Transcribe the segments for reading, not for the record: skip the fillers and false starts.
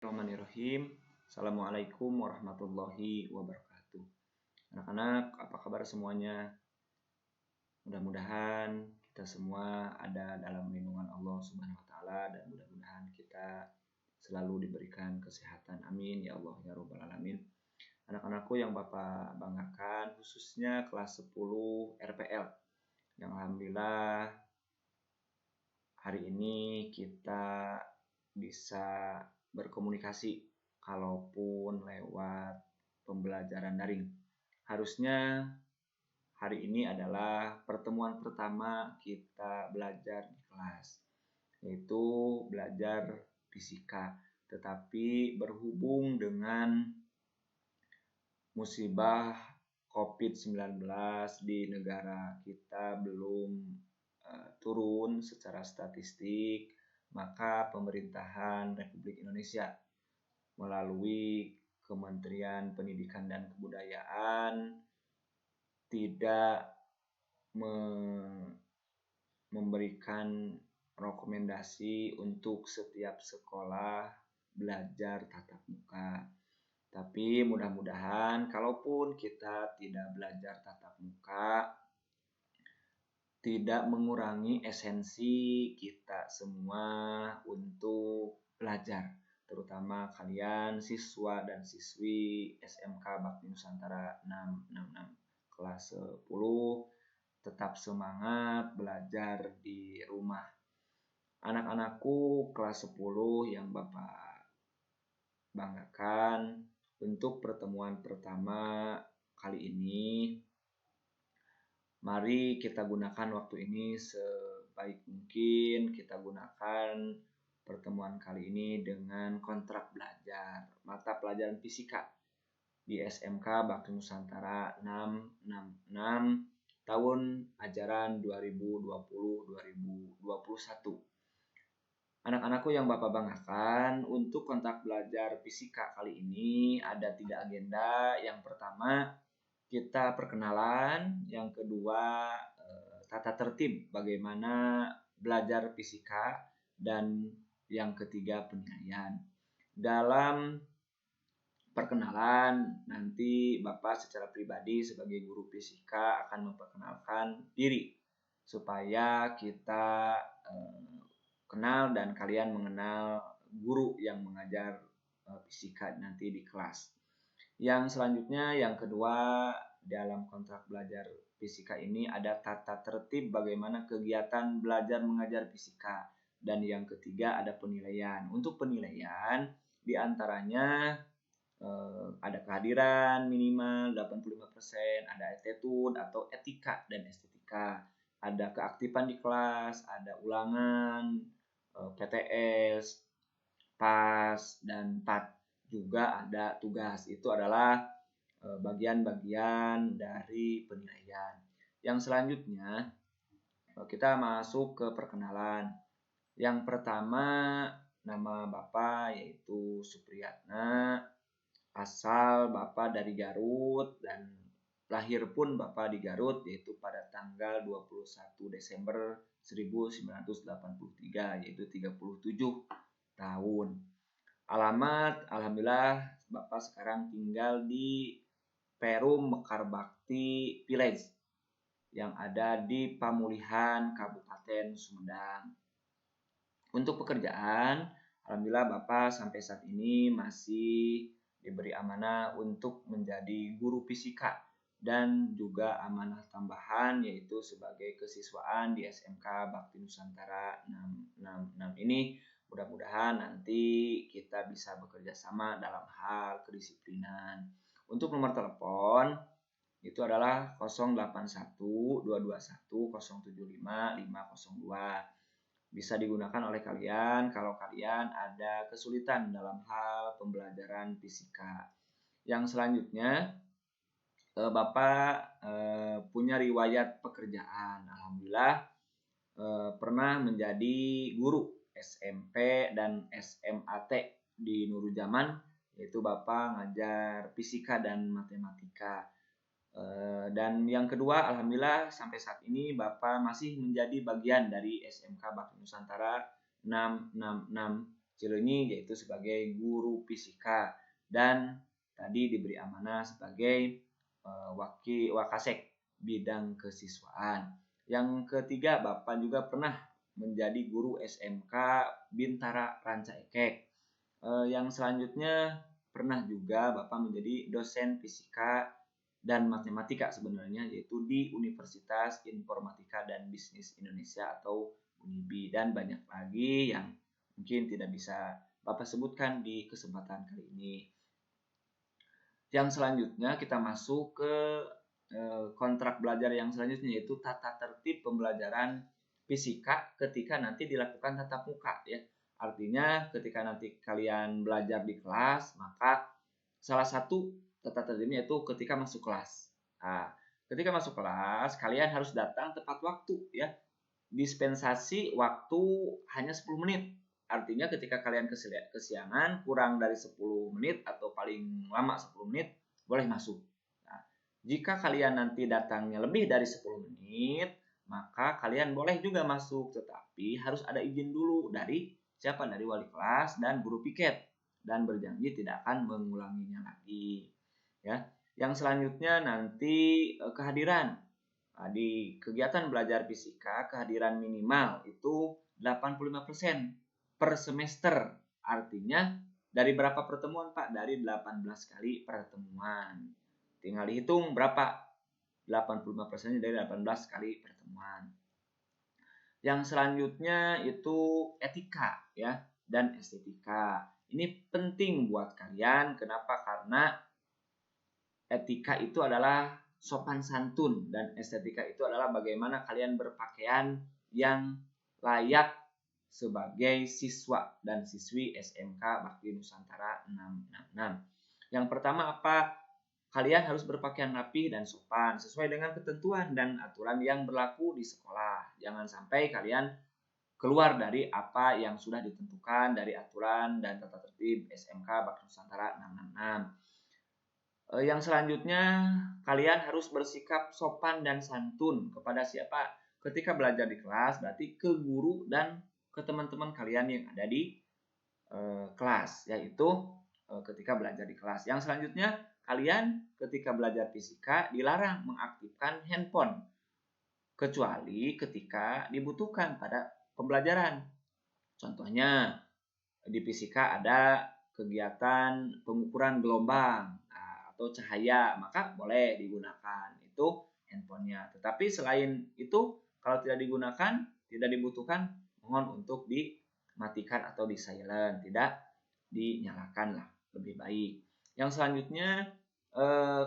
Bismillahirrahmanirrahim. Assalamualaikum warahmatullahi wabarakatuh. Anak-anak, apa kabar semuanya? Mudah-mudahan kita semua ada dalam lindungan Allah Subhanahu wa taala dan mudah-mudahan kita selalu diberikan kesehatan. Amin ya Allah ya rabbal alamin. Anak-anakku yang Bapak banggakan, khususnya kelas 10 RPL yang alhamdulillah hari ini kita bisa berkomunikasi kalaupun lewat pembelajaran daring. Harusnya hari ini adalah pertemuan pertama kita belajar di kelas, yaitu belajar fisika. Tetapi berhubung dengan musibah COVID-19 di negara kita belum turun secara statistik, maka pemerintahan Republik Indonesia melalui Kementerian Pendidikan dan Kebudayaan tidak memberikan rekomendasi untuk setiap sekolah belajar tatap muka. Tapi mudah-mudahan kalaupun kita tidak belajar tatap muka, tidak mengurangi esensi kita semua untuk belajar, terutama kalian siswa dan siswi SMK Bakti Nusantara 666 kelas 10 tetap semangat belajar di rumah. Anak-anakku kelas 10 yang Bapak banggakan, untuk pertemuan pertama kali ini mari kita gunakan waktu ini sebaik mungkin. Kita gunakan pertemuan kali ini dengan kontrak belajar mata pelajaran fisika di SMK Bakti Nusantara 666 tahun ajaran 2020-2021. Anak-anakku yang Bapak banggakan, untuk kontrak belajar fisika kali ini ada 3 agenda. Yang pertama, kita perkenalan. Yang kedua, tata tertib bagaimana belajar fisika. Dan yang ketiga, penilaian. Dalam perkenalan, nanti Bapak secara pribadi sebagai guru fisika akan memperkenalkan diri supaya kita kenal dan kalian mengenal guru yang mengajar fisika nanti di kelas. Yang selanjutnya, yang kedua, dalam kontrak belajar fisika ini ada tata tertib bagaimana kegiatan belajar mengajar fisika. Dan yang ketiga ada penilaian. Untuk penilaian diantaranya ada kehadiran minimal 85%, ada attitude atau etika dan estetika, ada keaktifan di kelas, ada ulangan, PTS, PAS, dan PAT. Juga ada tugas, itu adalah bagian-bagian dari penilaian. Yang selanjutnya kita masuk ke perkenalan. Yang pertama, nama Bapak yaitu Supriyatna, asal Bapak dari Garut dan lahir pun Bapak di Garut yaitu pada tanggal 21 Desember 1983 yaitu 37 tahun. Alamat, alhamdulillah Bapak sekarang tinggal di Perum Mekar Bakti Village yang ada di Pamulihan, Kabupaten Sumedang. Untuk pekerjaan, alhamdulillah Bapak sampai saat ini masih diberi amanah untuk menjadi guru fisika dan juga amanah tambahan yaitu sebagai kesiswaan di SMK Bakti Nusantara 666 ini. Mudah-mudahan nanti kita bisa bekerja sama dalam hal kedisiplinan. Untuk nomor telepon itu adalah 081 221 075 502. Bisa digunakan oleh kalian kalau kalian ada kesulitan dalam hal pembelajaran fisika. Yang selanjutnya, Bapak punya riwayat pekerjaan. Alhamdulillah pernah menjadi guru SMP dan SMAT di Nurul Zaman, yaitu Bapak ngajar fisika dan matematika. Dan yang kedua, alhamdulillah sampai saat ini Bapak masih menjadi bagian dari SMK Bakti Nusantara 666 Cileunyi yaitu sebagai guru fisika dan tadi diberi amanah sebagai wakasek bidang kesiswaan. Yang ketiga, Bapak juga pernah menjadi guru SMK Bintara Ranca Ekek. Yang selanjutnya pernah juga Bapak menjadi dosen fisika dan matematika sebenarnya, yaitu di Universitas Informatika dan Bisnis Indonesia atau UNIBI, dan banyak lagi yang mungkin tidak bisa Bapak sebutkan di kesempatan kali ini. Yang selanjutnya kita masuk ke kontrak belajar yang selanjutnya, yaitu tata tertib pembelajaran fisika ketika nanti dilakukan tatap muka ya. Artinya ketika nanti kalian belajar di kelas, maka salah satu tata tertibnya itu ketika masuk kelas. Nah, ketika masuk kelas kalian harus datang tepat waktu ya. Dispensasi waktu hanya 10 menit. Artinya ketika kalian kesiangan kurang dari 10 menit atau paling lama 10 menit boleh masuk. Nah, jika kalian nanti datangnya lebih dari 10 menit, maka kalian boleh juga masuk, tetapi harus ada izin dulu dari siapa? Dari wali kelas dan guru piket, dan berjanji tidak akan mengulanginya lagi. Ya. Yang selanjutnya nanti kehadiran. Nah, di kegiatan belajar fisika, kehadiran minimal itu 85% per semester. Artinya dari berapa pertemuan, Pak? Dari 18 kali pertemuan. Tinggal dihitung berapa? 85% dari 18 kali pertemuan. Yang selanjutnya itu etika ya dan estetika. Ini penting buat kalian. Kenapa? Karena etika itu adalah sopan santun dan estetika itu adalah bagaimana kalian berpakaian yang layak sebagai siswa dan siswi SMK Bakti Nusantara 666. Yang pertama apa? Kalian harus berpakaian rapi dan sopan sesuai dengan ketentuan dan aturan yang berlaku di sekolah. Jangan sampai kalian keluar dari apa yang sudah ditentukan dari aturan dan tata tertib SMK Bakti Nusantara 666. Yang selanjutnya, kalian harus bersikap sopan dan santun kepada siapa? Ketika belajar di kelas, berarti ke guru dan ke teman-teman kalian yang ada di kelas, yaitu ketika belajar di kelas. Yang selanjutnya, kalian ketika belajar fisika dilarang mengaktifkan handphone, kecuali ketika dibutuhkan pada pembelajaran. Contohnya, di fisika ada kegiatan pengukuran gelombang atau cahaya, maka boleh digunakan itu handphonenya. Tetapi selain itu, kalau tidak digunakan, tidak dibutuhkan, mohon untuk dimatikan atau di silent, tidak dinyalakan lah, lebih baik. Yang selanjutnya,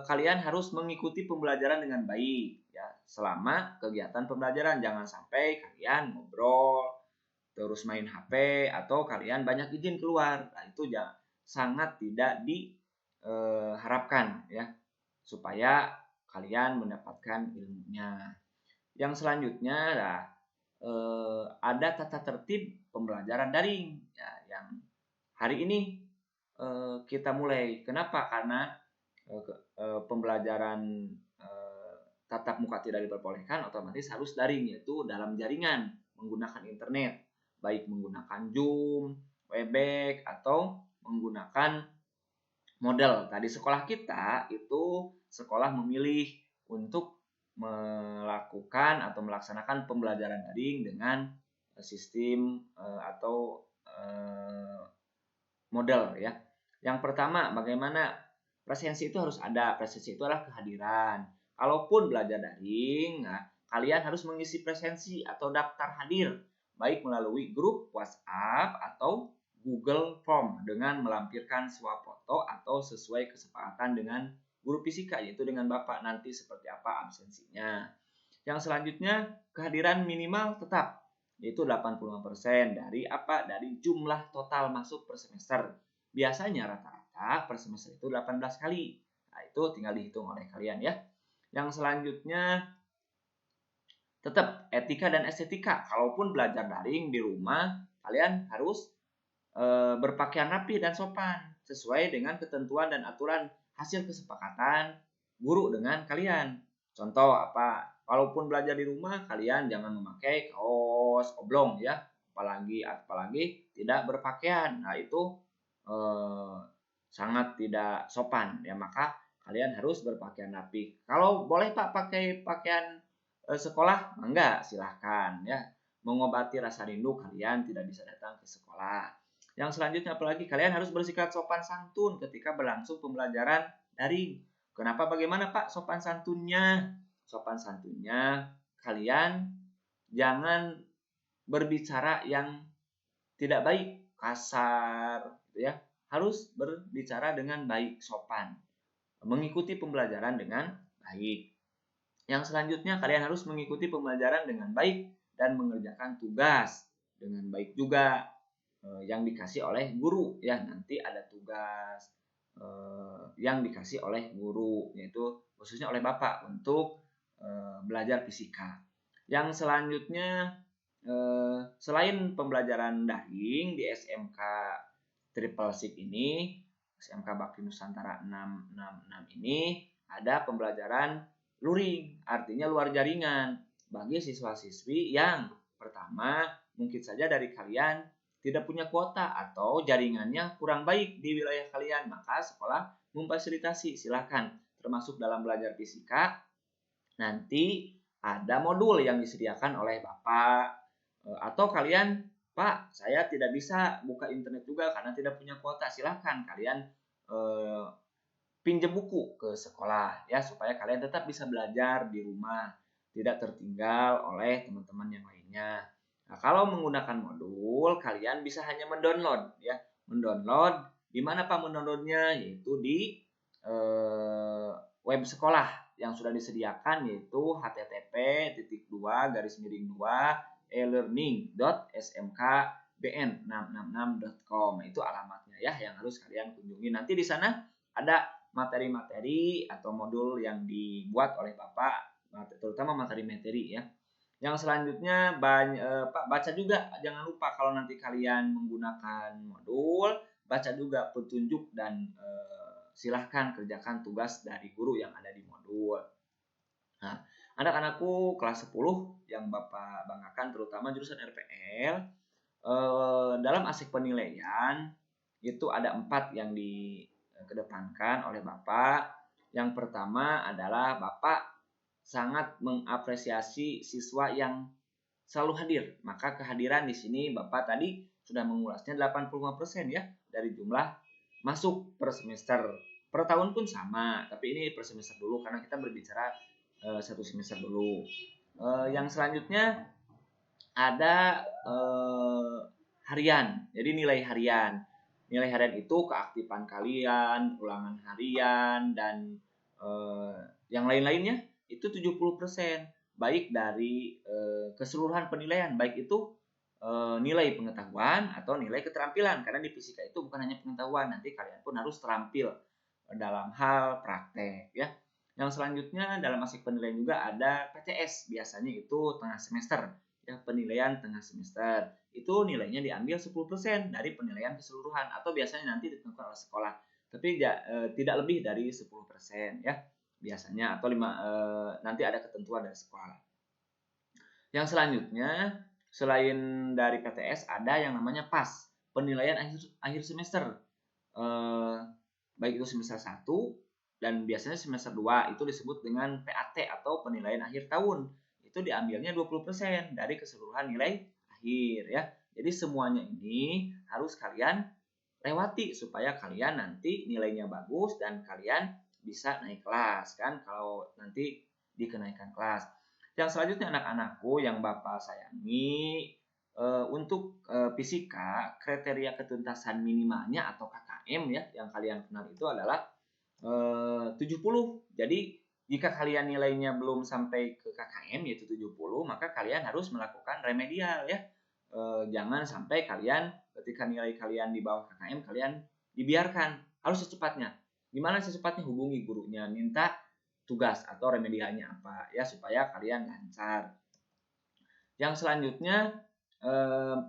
kalian harus mengikuti pembelajaran dengan baik ya selama kegiatan pembelajaran. Jangan sampai kalian ngobrol terus main HP atau kalian banyak izin keluar. Nah, itu sangat tidak diharapkan ya, supaya kalian mendapatkan ilmunya. Yang selanjutnya adalah ada tata tertib pembelajaran daring ya, yang hari ini kita mulai. Kenapa? Karena pembelajaran tatap muka tidak diperbolehkan, otomatis harus daring, yaitu dalam jaringan menggunakan internet, baik menggunakan Zoom, Webex, atau menggunakan model. Tadi sekolah kita itu sekolah memilih untuk melakukan atau melaksanakan pembelajaran daring dengan sistem atau model ya. Yang pertama, bagaimana presensi itu harus ada. Presensi itu adalah kehadiran. Kalaupun belajar daring, nah, kalian harus mengisi presensi atau daftar hadir, baik melalui grup WhatsApp atau Google Form dengan melampirkan sebuah foto atau sesuai kesepakatan dengan guru fisika, yaitu dengan Bapak nanti seperti apa absensinya. Yang selanjutnya, kehadiran minimal tetap, yaitu 85% dari apa? Dari jumlah total masuk per semester. Biasanya rata-rata per semester itu 18 kali. Nah, itu tinggal dihitung oleh kalian ya. Yang selanjutnya, tetap etika dan estetika. Kalaupun belajar daring di rumah, kalian harus berpakaian rapi dan sopan sesuai dengan ketentuan dan aturan hasil kesepakatan guru dengan kalian. Contoh apa? Walaupun belajar di rumah, kalian jangan memakai kaos oblong ya, apalagi tidak berpakaian. Nah, itu sangat tidak sopan ya, maka kalian harus berpakaian rapi. Kalau boleh Pak pakai pakaian sekolah, enggak, silahkan ya. Mengobati rasa rindu kalian tidak bisa datang ke sekolah. Yang selanjutnya apalagi kalian harus bersikap sopan santun ketika berlangsung pembelajaran daring. Kenapa bagaimana Pak sopan santunnya? Sopan santunnya kalian jangan berbicara yang tidak baik, kasar gitu ya. Harus berbicara dengan baik, sopan. Mengikuti pembelajaran dengan baik. Yang selanjutnya kalian harus mengikuti pembelajaran dengan baik dan mengerjakan tugas dengan baik juga yang dikasih oleh guru ya. Nanti ada tugas yang dikasih oleh guru, yaitu khususnya oleh Bapak untuk belajar fisika. Yang selanjutnya selain pembelajaran daring di SMK Triple Six ini, SMK Bakti Nusantara 666 ini ada pembelajaran luring, artinya luar jaringan bagi siswa-siswi yang pertama mungkin saja dari kalian tidak punya kuota atau jaringannya kurang baik di wilayah kalian, maka sekolah memfasilitasi, silakan. Termasuk dalam belajar fisika, nanti ada modul yang disediakan oleh Bapak, atau kalian, Pak, saya tidak bisa buka internet juga karena tidak punya kuota, silakan kalian pinjam buku ke sekolah ya, supaya kalian tetap bisa belajar di rumah, tidak tertinggal oleh teman-teman yang lainnya. Nah, kalau menggunakan modul, kalian bisa hanya mendownload ya. Mendownload, di mana Pak mendownloadnya? Yaitu di web sekolah yang sudah disediakan, yaitu http://e-learning.smkbn666.com. Itu alamatnya ya yang harus kalian kunjungi. Nanti di sana ada materi-materi atau modul yang dibuat oleh Bapak, terutama materi-materi ya. Yang selanjutnya Pak, baca juga, jangan lupa kalau nanti kalian menggunakan modul, baca juga petunjuk dan silahkan kerjakan tugas dari guru yang ada di modul. Nah, anak-anakku kelas 10 yang Bapak banggakan, terutama jurusan RPL, dalam aspek penilaian itu ada 4 yang dikedepankan oleh Bapak. Yang pertama adalah Bapak sangat mengapresiasi siswa yang selalu hadir. Maka kehadiran di sini Bapak tadi sudah mengulasnya 85% ya dari jumlah masuk per semester. Per tahun pun sama, tapi ini per semester dulu karena kita berbicara satu semester dulu. Yang selanjutnya ada harian. Jadi nilai harian. Nilai harian itu keaktifan kalian, ulangan harian, dan yang lain-lainnya itu 70%, baik dari keseluruhan penilaian, baik itu nilai pengetahuan atau nilai keterampilan, karena di fisika itu bukan hanya pengetahuan, nanti kalian pun harus terampil dalam hal praktek ya. Yang selanjutnya dalam aspek penilaian juga ada PTS, biasanya itu tengah semester ya, penilaian tengah semester itu nilainya diambil 10% dari penilaian keseluruhan, atau biasanya nanti ditentukan oleh sekolah, tapi tidak lebih dari 10% ya biasanya, atau nanti ada ketentuan dari sekolah. Yang selanjutnya selain dari PTS ada yang namanya PAS, penilaian akhir semester, baik itu semester 1 dan biasanya semester 2 itu disebut dengan PAT atau penilaian akhir tahun. Itu diambilnya 20% dari keseluruhan nilai akhir ya. Jadi semuanya ini harus kalian lewati supaya kalian nanti nilainya bagus dan kalian bisa naik kelas kan kalau nanti dikenaikan kelas. Yang selanjutnya anak-anakku yang Bapak sayangi, untuk fisika kriteria ketuntasan minimalnya atau KKM ya yang kalian kenal itu adalah 70. Jadi jika kalian nilainya belum sampai ke KKM yaitu 70, maka kalian harus melakukan remedial ya. Jangan sampai kalian ketika nilai kalian di bawah KKM kalian dibiarkan, harus secepatnya. Gimana secepatnya? Hubungi gurunya, minta tugas atau remedialnya apa ya supaya kalian lancar. Yang selanjutnya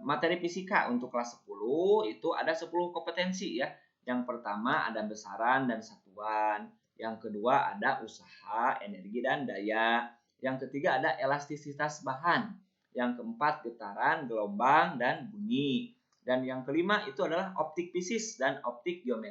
materi fisika untuk kelas 10 itu ada 10 kompetensi ya. Yang pertama ada besaran dan satuan. Yang kedua ada usaha, energi dan daya. Yang ketiga ada elastisitas bahan. Yang keempat getaran, gelombang, dan bunyi. Dan yang kelima itu adalah optik fisis dan optik geometri.